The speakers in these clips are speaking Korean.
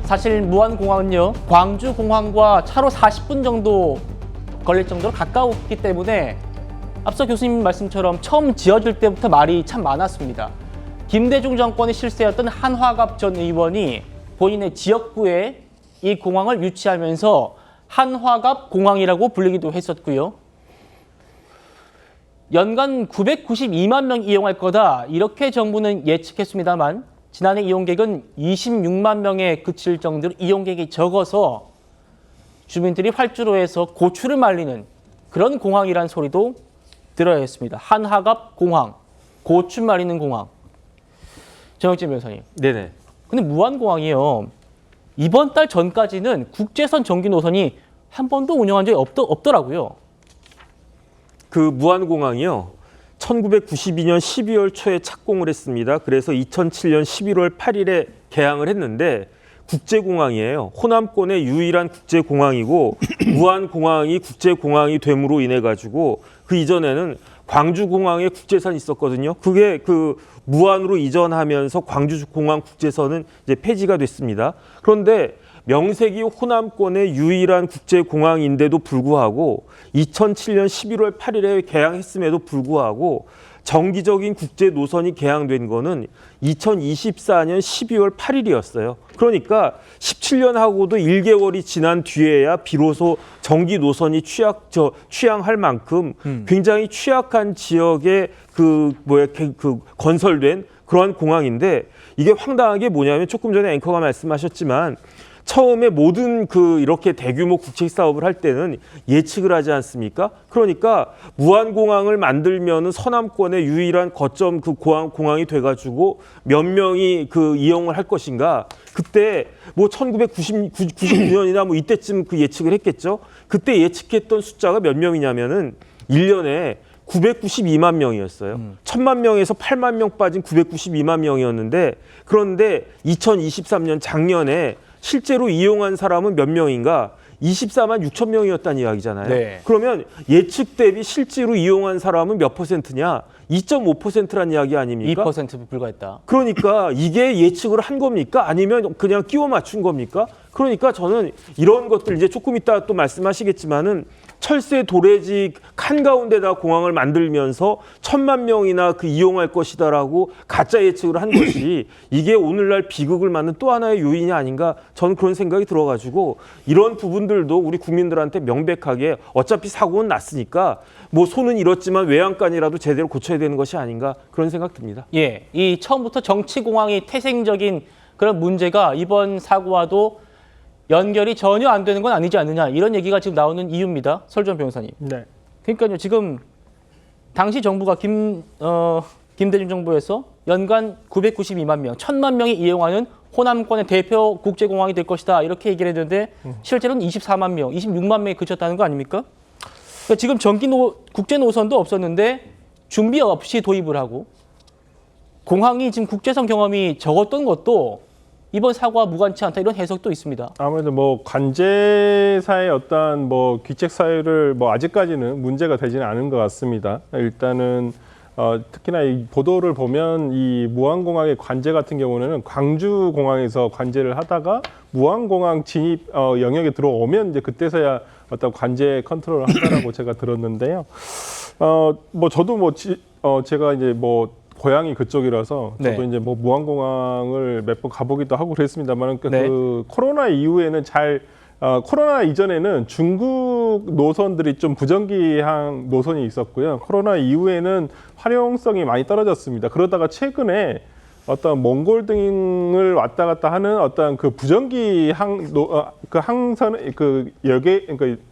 사실 무안공항은요, 광주공항과 차로 40분 정도 걸릴 정도로 가까웠기 때문에 앞서 교수님 말씀처럼 처음 지어질 때부터 말이 참 많았습니다. 김대중 정권의 실세였던 한화갑 전 의원이 본인의 지역구에 이 공항을 유치하면서 한화갑 공항이라고 불리기도 했었고요. 연간 992만 명 이용할 거다 이렇게 정부는 예측했습니다만 지난해 이용객은 26만 명에 그칠 정도로 이용객이 적어서 주민들이 활주로에서 고추를 말리는 그런 공항이란 소리도 들어야 했습니다. 한화갑 공항, 고추 말리는 공항. 정혁진 변호사님. 네네. 근데 무안공항이요. 이번 달 전까지는 국제선 정기 노선이 한 번도 운영한 적이 없더라고요. 그 무안공항이요. 1992년 12월 초에 착공을 했습니다. 그래서 2007년 11월 8일에 개항을 했는데 국제공항이에요. 호남권의 유일한 국제공항이고 무안공항이 국제공항이 됨으로 인해 가지고 그 이전에는 광주공항에 국제선이 있었거든요. 그게 그 무안으로 이전하면서 광주공항 국제선은 이제 폐지가 됐습니다. 그런데 명색이 호남권의 유일한 국제공항인데도 불구하고 2007년 11월 8일에 개항했음에도 불구하고 정기적인 국제 노선이 개항된 거는 2024년 12월 8일이었어요. 그러니까 17년하고도 1개월이 지난 뒤에야 비로소 정기 노선이 취항할 만큼 굉장히 취약한 지역에 그 건설된 그러한 공항인데 이게 황당한 게 뭐냐면 조금 전에 앵커가 말씀하셨지만 처음에 모든 이렇게 대규모 국책 사업을 할 때는 예측을 하지 않습니까? 그러니까 무안공항을 만들면은 서남권의 유일한 거점 공항이 돼가지고 몇 명이 이용을 할 것인가? 그때 뭐 1999년이나 뭐 이때쯤 예측을 했겠죠. 그때 예측했던 숫자가 몇 명이냐면은 1년에 992만 명이었어요. 1000만 명에서 8만 명 빠진 992만 명이었는데 그런데 2023년 작년에 실제로 이용한 사람은 몇 명인가? 24만 6천 명이었다는 이야기잖아요. 네. 그러면 예측 대비 실제로 이용한 사람은 몇 퍼센트냐? 2.5%라는 이야기 아닙니까? 2% 불과했다. 그러니까 이게 예측을 한 겁니까? 아니면 그냥 끼워 맞춘 겁니까? 그러니까 저는 이런 것들 이제 조금 이따 또 말씀하시겠지만은 철새 도래지 한가운데다 공항을 만들면서 1000만 명이나 이용할 것이다라고 가짜 예측을 한 것이 이게 오늘날 비극을 맞는 또 하나의 요인이 아닌가 저는 그런 생각이 들어가지고 이런 부분들도 우리 국민들한테 명백하게 어차피 사고는 났으니까 뭐 손은 잃었지만 외양간이라도 제대로 고쳐야 되는 것이 아닌가 그런 생각 듭니다. 예, 이 처음부터 정치공항이 태생적인 그런 문제가 이번 사고와도 연결이 전혀 안 되는 건 아니지 않느냐 이런 얘기가 지금 나오는 이유입니다. 설전 변호사님. 네. 그러니까요 지금 당시 정부가 김대중 정부에서 연간 992만 명, 1000만 명이 이용하는 호남권의 대표 국제공항이 될 것이다 이렇게 얘기를 했는데 실제로는 24만 명, 26만 명이 그쳤다는 거 아닙니까? 그러니까 지금 국제 노선도 없었는데 준비 없이 도입을 하고 공항이 지금 국제선 경험이 적었던 것도 이번 사고와 무관치 않다 이런 해석도 있습니다. 아무래도 뭐 관제사의 어떤 뭐 귀책 사유를 뭐 아직까지는 문제가 되지는 않은 것 같습니다. 일단은 특히나 이 보도를 보면 이 무안공항의 관제 같은 경우는 광주공항에서 관제를 하다가 무안공항 진입 영역에 들어오면 이제 그때서야 어떤 관제 컨트롤을 한다라고 제가 들었는데요. 뭐 저도 뭐 제가 이제 뭐 고향이 그쪽이라서 저도 네. 이제 뭐 무안공항을 몇 번 가보기도 하고 그랬습니다만 네. 그 코로나 이후에는 코로나 이전에는 중국 노선들이 좀 부정기항 노선이 있었고요. 코로나 이후에는 활용성이 많이 떨어졌습니다. 그러다가 최근에 어떤 몽골 등을 왔다 갔다 하는 어떤 그 부정기 항선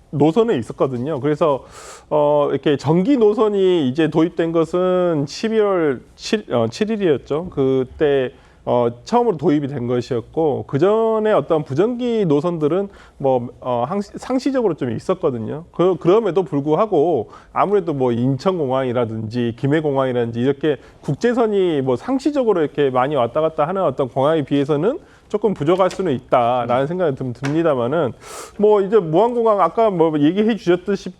노선에 있었거든요. 그래서 이렇게 정기 노선이 이제 도입된 것은 12월 7일이었죠. 그때 처음으로 도입이 된 것이었고 그 전에 어떤 부정기 노선들은 뭐 상시적으로 좀 있었거든요. 그럼에도 불구하고 아무래도 뭐 인천공항이라든지 김해공항이라든지 이렇게 국제선이 뭐 상시적으로 이렇게 많이 왔다 갔다 하는 어떤 공항에 비해서는 조금 부족할 수는 있다라는 생각이 좀 듭니다만은 뭐 이제 무안공항 아까 뭐 얘기해 주셨다시피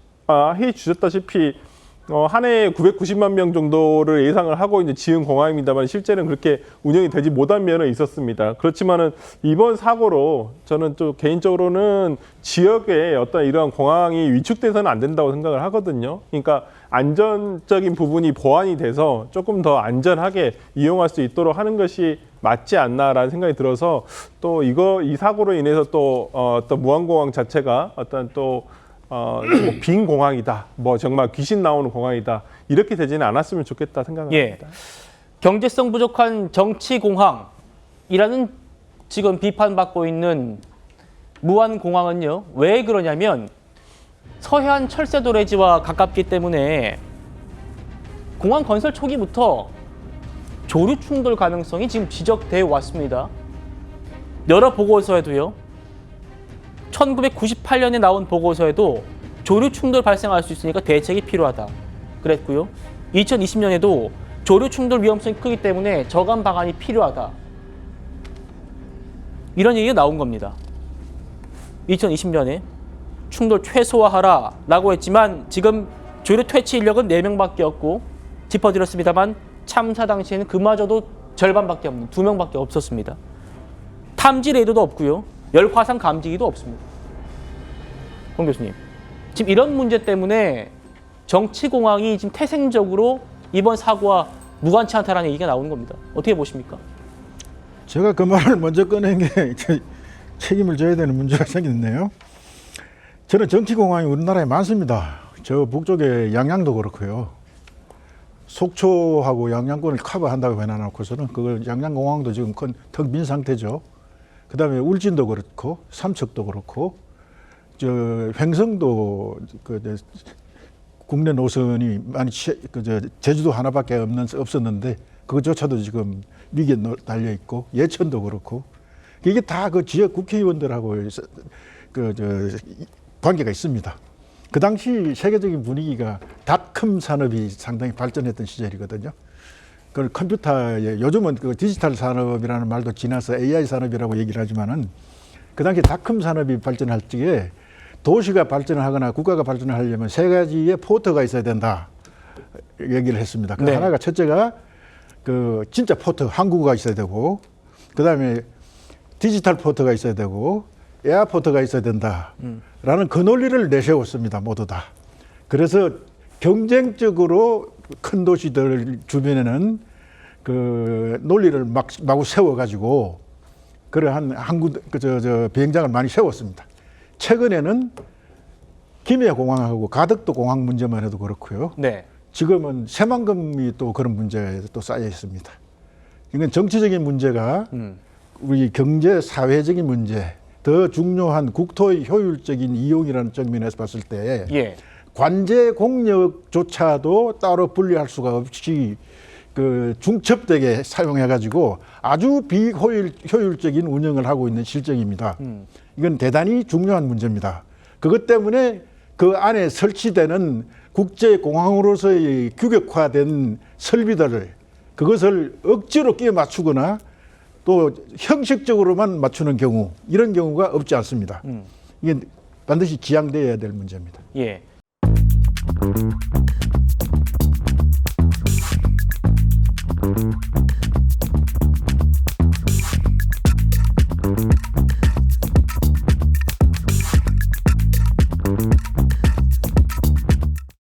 한 해에 990만 명 정도를 예상을 하고 이제 지은 공항입니다만 실제는 그렇게 운영이 되지 못한 면은 있었습니다. 그렇지만은 이번 사고로 저는 또 개인적으로는 지역에 어떤 이러한 공항이 위축돼서는 안 된다고 생각을 하거든요. 그러니까 안전적인 부분이 보완이 돼서 조금 더 안전하게 이용할 수 있도록 하는 것이 맞지 않나라는 생각이 들어서 또 이 사고로 인해서 또 어떤 무안공항 자체가 어떤 또 빈 공항이다, 뭐 정말 귀신 나오는 공항이다 이렇게 되지는 않았으면 좋겠다 생각합니다. 예. 경제성 부족한 정치공항이라는 지금 비판받고 있는 무안공항은요. 왜 그러냐면 서해안 철새도래지와 가깝기 때문에 공항 건설 초기부터 조류 충돌 가능성이 지금 지적되어 왔습니다. 여러 보고서에도요. 1998년에 나온 보고서에도 조류 충돌 발생할 수 있으니까 대책이 필요하다 그랬고요. 2020년에도 조류 충돌 위험성이 크기 때문에 저감 방안이 필요하다. 이런 얘기가 나온 겁니다. 2020년에 충돌 최소화하라라고 했지만 지금 조류 퇴치 인력은 4명밖에 없고 짚어드렸습니다만 참사 당시에는 그마저도 절반밖에 없는 2명밖에 없었습니다. 탐지 레이더도 없고요. 열 화상 감지기도 없습니다. 홍 교수님, 지금 이런 문제 때문에 정치공항이 지금 태생적으로 이번 사고와 무관치 않다라는 얘기가 나오는 겁니다. 어떻게 보십니까? 제가 그 말을 먼저 꺼낸 게 책임을 져야 되는 문제가 생겼네요. 저는 정치공항이 우리나라에 많습니다. 저 북쪽에 양양도 그렇고요. 속초하고 양양권을 커버한다고 해놔놓고서는 그걸 양양공항도 지금 텅 빈 상태죠. 그다음에 울진도 그렇고 삼척도 그렇고 저 횡성도 국내 노선이 많이 제주도 하나밖에 없었는데 그것조차도 지금 위기에 달려 있고 예천도 그렇고 이게 다 그 지역 국회의원들하고 관계가 있습니다. 그 당시 세계적인 분위기가 닷컴 산업이 상당히 발전했던 시절이거든요. 그 컴퓨터에 요즘은 그 디지털 산업이라는 말도 지나서 AI 산업이라고 얘기를 하지만은 그 당시 닷컴 산업이 발전할 적에 도시가 발전을 하거나 국가가 발전을 하려면 3가지의 포터가 있어야 된다 얘기를 했습니다. 그 하나가 첫째가 그 진짜 포터 항구가 있어야 되고 그다음에 디지털 포터가 있어야 되고 에어포터가 있어야 된다라는 그 논리를 내세웠습니다. 모두 다. 그래서 경쟁적으로 큰 도시들 주변에는 그 논리를 마구 세워가지고 그러한 항구 비행장을 많이 세웠습니다. 최근에는 김해공항하고 가덕도 공항 문제만 해도 그렇고요. 네. 지금은 새만금이 또 그런 문제에 또 쌓여 있습니다. 이건 정치적인 문제가 우리 경제 사회적인 문제, 더 중요한 국토의 효율적인 이용이라는 측면에서 봤을 때 관제 공력조차도 따로 분리할 수가 없이 그 중첩되게 사용해가지고 아주 비효율적인 운영을 하고 있는 실정입니다. 이건 대단히 중요한 문제입니다. 그것 때문에 그 안에 설치되는 국제공항으로서의 규격화된 설비들을 그것을 억지로 끼워 맞추거나 또 형식적으로만 맞추는 경우 이런 경우가 없지 않습니다. 이게 반드시 지양돼야 될 문제입니다. 예.